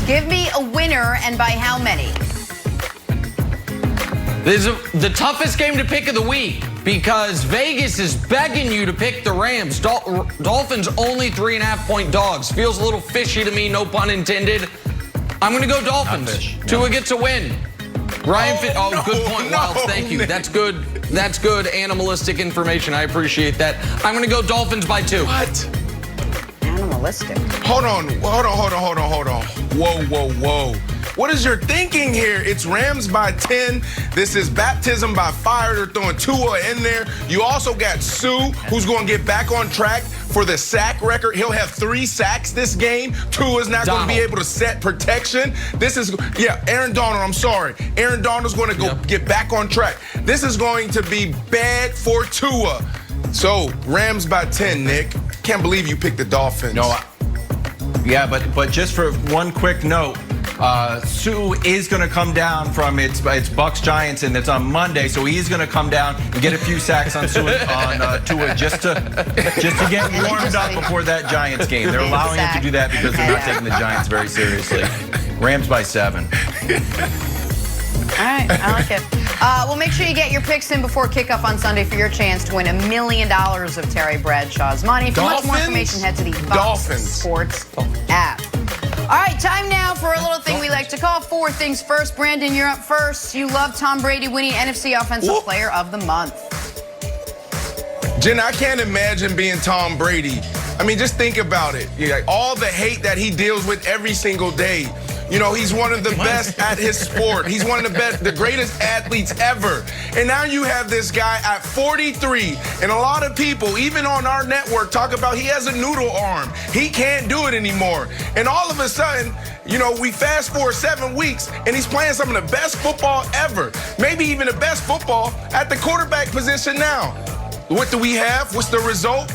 Give me a winner, and by how many? This is the toughest game to pick of the week because Vegas is begging you to pick the Rams. Dolphins only 3.5-point dogs. Feels a little fishy to me, no pun intended. I'm going to go Dolphins. Tua gets a win. Ryan, good point, Wilds. Thank you. That's good. That's good animalistic information. I appreciate that. I'm going to go Dolphins by 2. What? Animalistic. Hold on. Whoa. What is your thinking here? It's Rams by 10. This is baptism by fire. They're throwing Tua in there. You also got Sue, who's going to get back on track for the sack record. He'll have 3 sacks this game. Tua's not going to be able to set protection. Aaron Donald, I'm sorry. Aaron Donald's going to go get back on track. This is going to be bad for Tua. So, Rams by 10, Nick. Can't believe you picked the Dolphins. No, but just for one quick note, Sue is going to come down from it's Bucks Giants, and it's on Monday, so he's going to come down and get a few sacks on Tua just to get warmed up before that Giants game. They're allowing him to do that because they're not taking the Giants very seriously. Rams by 7. All right, I like it. Well, make sure you get your picks in before kickoff on Sunday for your chance to win $1 million of Terry Bradshaw's money. For much more information, head to the Fox Sports app. All right, time now for a little thing we like to call 4 Things First. Brandon, you're up first. You love Tom Brady winning NFC Offensive Player of the Month. Jen, I can't imagine being Tom Brady. I mean, just think about it. All the hate that he deals with every single day. You know, he's one of the best at his sport. He's one of the greatest athletes ever. And now you have this guy at 43. And a lot of people, even on our network, talk about he has a noodle arm. He can't do it anymore. And all of a sudden, you know, we fast forward 7 weeks, and he's playing some of the best football ever. Maybe even the best football at the quarterback position now. What do we have? What's the result?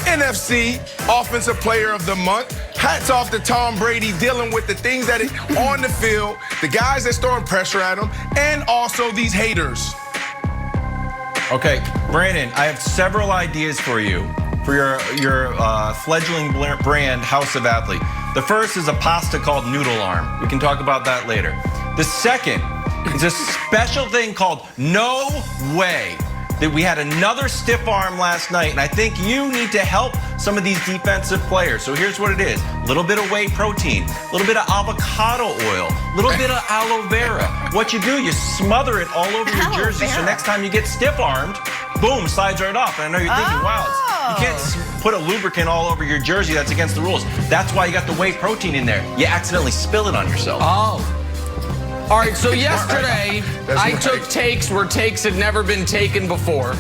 NFC Offensive Player of the Month. Hats off to Tom Brady dealing with the things that on the field, the guys that's throwing pressure at him, and also these haters. Okay, Brandon, I have several ideas for you for your fledgling brand, House of Athlete. The first is a pasta called Noodle Arm. We can talk about that later. The second is a special thing called No Way. That we had another stiff arm last night, and I think you need to help some of these defensive players. So here's what it is. A little bit of whey protein, a little bit of avocado oil, a little bit of aloe vera. What you do, you smother it all over your jersey, so next time you get stiff-armed, boom, slides right off. And I know you're thinking, wow, you can't put a lubricant all over your jersey. That's against the rules. That's why you got the whey protein in there. You accidentally spill it on yourself. Oh. All right, so yesterday, I took takes where takes had never been taken before,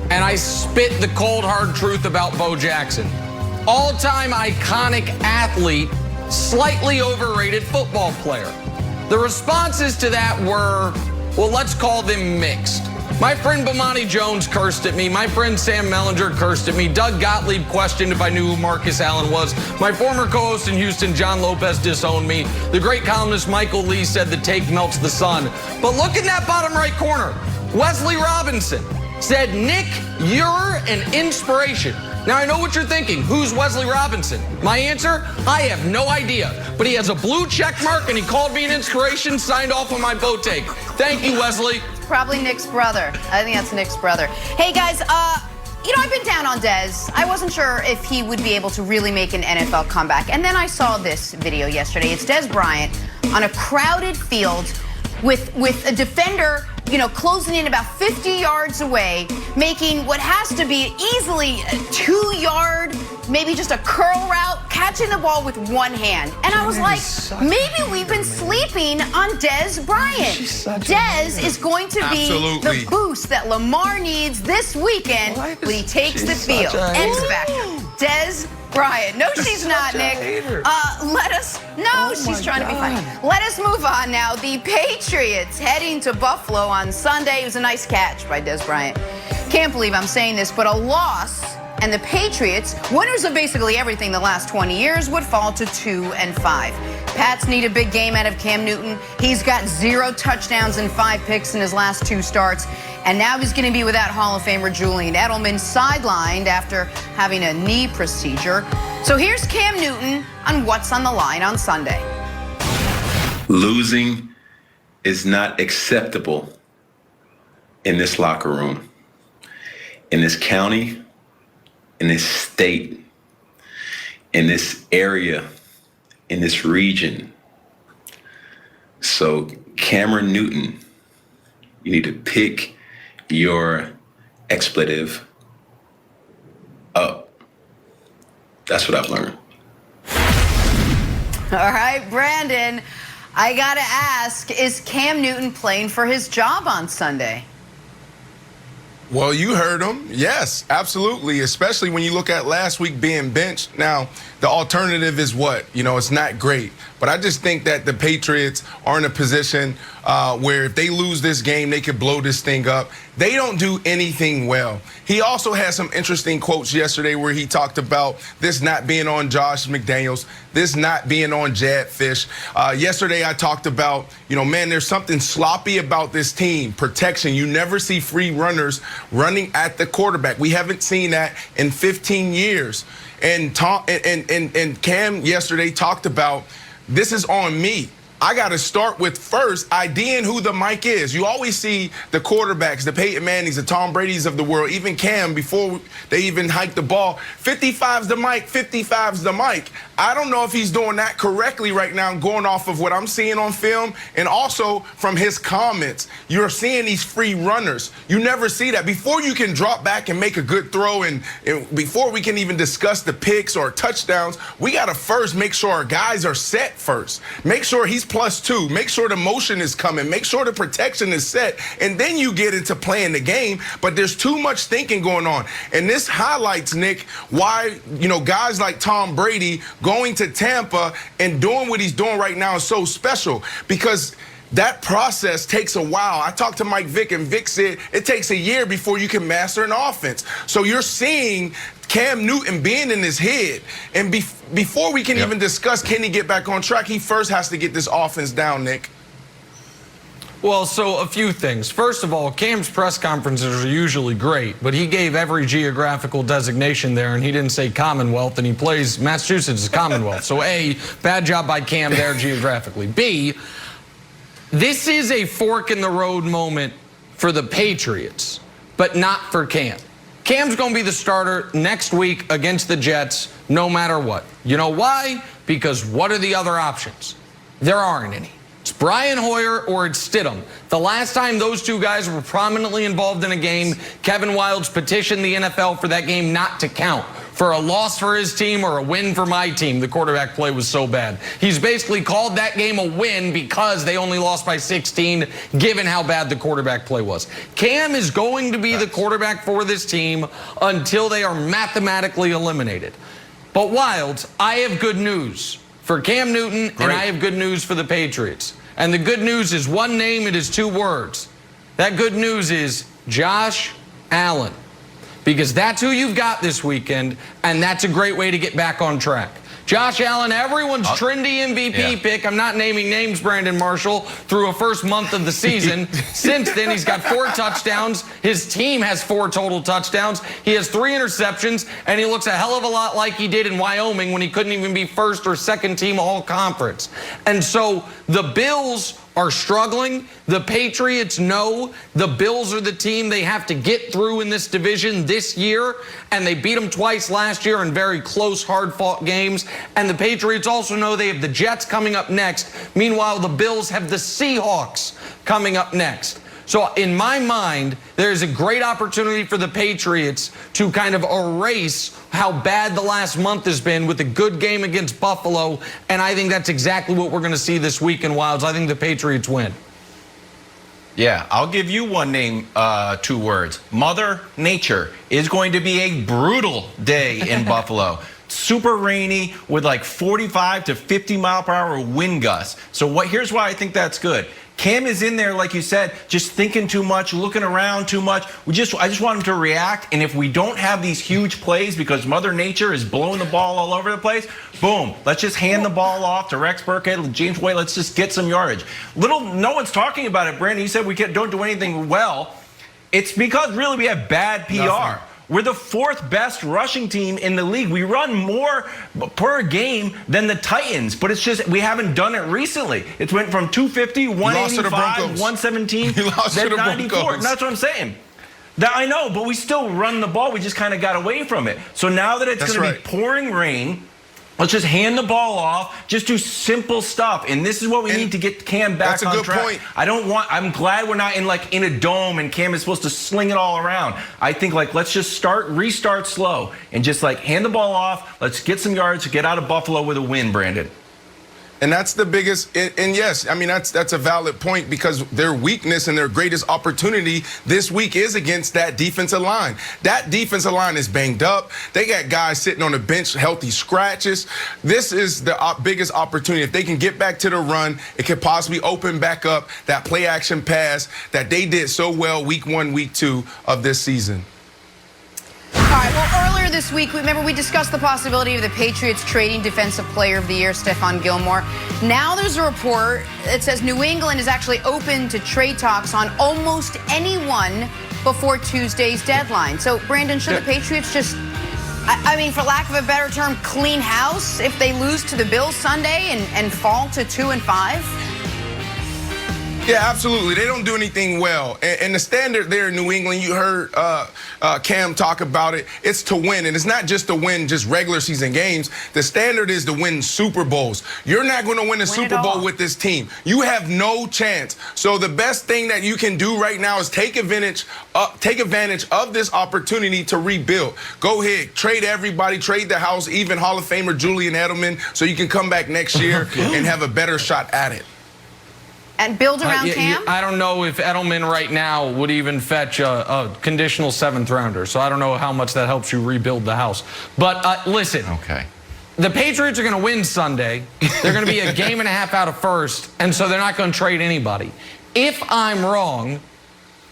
and I spit the cold, hard truth about Bo Jackson. All-time iconic athlete, slightly overrated football player. The responses to that were, well, let's call them mixed. My friend Bomani Jones cursed at me. My friend Sam Mellinger cursed at me. Doug Gottlieb questioned if I knew who Marcus Allen was. My former co-host in Houston, John Lopez, disowned me. The great columnist Michael Lee said the take melts the sun. But look in that bottom right corner. Wesley Robinson said, Nick, you're an inspiration. Now, I know what you're thinking. Who's Wesley Robinson? My answer? I have no idea. But he has a blue check mark, and he called me an inspiration, signed off on my Bo take. Thank you, Wesley. Probably Nick's brother. I think that's Nick's brother. Hey, guys, you know, I've been down on Dez. I wasn't sure if he would be able to really make an NFL comeback. And then I saw this video yesterday. It's Dez Bryant on a crowded field with a defender, you know, closing in about 50 yards away, making what has to be easily a 2-yard, maybe just a curl route, catching the ball with one hand. And I was like, maybe we've been sleeping on Dez Bryant. Dez is going to be the boost that Lamar needs this weekend when he takes the field. X Factor. Dez Bryant. No, she's not, Nick. She's trying to be funny. Let us move on now. The Patriots heading to Buffalo on Sunday. It was a nice catch by Dez Bryant. Can't believe I'm saying this, but a loss, and the Patriots, winners of basically everything the last 20 years, would fall to 2-5. Pats need a big game out of Cam Newton. He's got 0 touchdowns and 5 picks in his last 2 starts. And now he's going to be without Hall of Famer Julian Edelman, sidelined after having a knee procedure. So here's Cam Newton on what's on the line on Sunday. Losing is not acceptable in this locker room, in this county, in this state, in this area, in this region. So Cameron Newton, you need to pick your expletive up. That's what I've learned. All right, Brandon, I gotta ask, is Cam Newton playing for his job on Sunday? Well, you heard him. Yes, absolutely, especially when you look at last week being benched. Now, the alternative is what? You know, it's not great. But I just think that the Patriots are in a position where if they lose this game, they could blow this thing up. They don't do anything well. He also had some interesting quotes yesterday where he talked about this not being on Josh McDaniels, this not being on Jad Fish. Yesterday I talked about, you know, man, there's something sloppy about this team. Protection. You never see free runners running at the quarterback. We haven't seen that in 15 years. And Cam yesterday talked about, this is on me. I got to start with first IDing who the mic is. You always see the quarterbacks, the Peyton Mannings, the Tom Brady's of the world, even Cam, before they even hike the ball. 55's the mic, 55's the mic. I don't know if he's doing that correctly right now, going off of what I'm seeing on film and also from his comments. You're seeing these free runners. You never see that. Before you can drop back and make a good throw and before we can even discuss the picks or touchdowns, we got to first make sure our guys are set first. Make sure he's +2. Make sure the motion is coming. Make sure the protection is set. And then you get into playing the game. But there's too much thinking going on. And this highlights, Nick, why, you know, guys like Tom Brady going to Tampa and doing what he's doing right now is so special, because that process takes a while. I talked to Mike Vick, and Vick said it takes a year before you can master an offense. So you're seeing Cam Newton being in his head. And before we can even discuss can he get back on track, he first has to get this offense down, Nick. Well, so a few things. First of all, Cam's press conferences are usually great, but he gave every geographical designation there, and he didn't say Commonwealth, and he plays Massachusetts as Commonwealth. So A, bad job by Cam there geographically. B, this is a fork in the road moment for the Patriots, but not for Cam. Cam's going to be the starter next week against the Jets no matter what. You know why? Because what are the other options? There aren't any. It's Brian Hoyer or it's Stidham. The last time those two guys were prominently involved in a game, Kevin Wildes petitioned the NFL for that game not to count. For a loss for his team or a win for my team, the quarterback play was so bad. He's basically called that game a win because they only lost by 16, given how bad the quarterback play was. Cam is going to be the quarterback for this team until they are mathematically eliminated. But Wildes, I have good news for Cam Newton, and I have good news for the Patriots. And the good news is one name, it is 2 words. That good news is Josh Allen. Because that's who you've got this weekend, and that's a great way to get back on track. Josh Allen, everyone's trendy MVP pick. I'm not naming names, Brandon Marshall, through a first month of the season. Since then, he's got 4 touchdowns. His team has 4 total touchdowns. He has 3 interceptions, and he looks a hell of a lot like he did in Wyoming when he couldn't even be first or second team all-conference. And so the Bills are struggling. The Patriots know the Bills are the team they have to get through in this division this year, and they beat them twice last year in very close, hard-fought games. And the Patriots also know they have the Jets coming up next. Meanwhile, the Bills have the Seahawks coming up next. So in my mind, there's a great opportunity for the Patriots to kind of erase how bad the last month has been with a good game against Buffalo. And I think that's exactly what we're going to see this week in Wildes. I think the Patriots win. Yeah, I'll give you one name, 2 words. Mother Nature is going to be a brutal day in Buffalo. Super rainy with like 45 to 50 mile per hour wind gusts. So here's why I think that's good. Cam is in there, like you said, just thinking too much, looking around too much. I just want him to react. And if we don't have these huge plays because Mother Nature is blowing the ball all over the place, boom, let's just hand the ball off to Rex Burkhead, James White. Let's just get some yardage. No one's talking about it, Brandon. You said we don't do anything well. It's because really we have bad PR. We're the 4th best rushing team in the league. We run more per game than the Titans, but it's just we haven't done it recently. It went from 250, 185, 117, then 94. And that's what I'm saying. That I know, but we still run the ball. We just kind of got away from it. So now that it's going to be pouring rain, let's just hand the ball off. Just do simple stuff, and this is what we need to get Cam back on track. That's a good point. I'm glad we're not in a dome, and Cam is supposed to sling it all around. I think let's just restart slow, and just hand the ball off. Let's get some yards, get out of Buffalo with a win, Brandon. And that's the biggest, and yes, I mean, that's a valid point, because their weakness and their greatest opportunity this week is against that defensive line. That defensive line is banged up. They got guys sitting on the bench, healthy scratches. This is the biggest opportunity. If they can get back to the run, it could possibly open back up that play action pass that they did so well week 1, week 2 of this season. All right, well, earlier this week, remember we discussed the possibility of the Patriots trading Defensive Player of the Year, Stephon Gilmore. Now there's a report that says New England is actually open to trade talks on almost anyone before Tuesday's deadline. So, Brandon, should the Patriots just, I mean, for lack of a better term, clean house if they lose to the Bills Sunday and fall to 2-5? Yeah, absolutely. They don't do anything well. And the standard there in New England, you heard Cam talk about it, it's to win. And it's not just to win just regular season games. The standard is to win Super Bowls. You're not going to win a Super Bowl with this team. You have no chance. So the best thing that you can do right now is take advantage of this opportunity to rebuild. Go ahead, trade everybody, trade the house, even Hall of Famer Julian Edelman, so you can come back next year and have a better shot at it. And build around Cam? I don't know if Edelman right now would even fetch a conditional 7th rounder. So I don't know how much that helps you rebuild the house. But listen, the Patriots are going to win Sunday. They're going to be a game and a half out of first, and so they're not going to trade anybody. If I'm wrong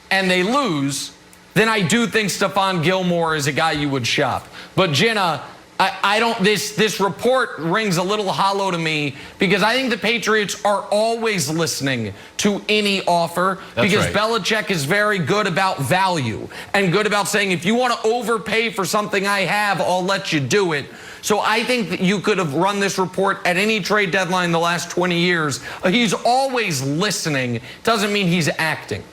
and they lose, then I do think Stephon Gilmore is a guy you would shop. But Jenna, I don't, this report rings a little hollow to me, because I think the Patriots are always listening to any offer. Because Belichick is very good about value and good about saying, if you want to overpay for something I have, I'll let you do it. So I think that you could have run this report at any trade deadline the last 20 years. He's always listening. Doesn't mean he's acting.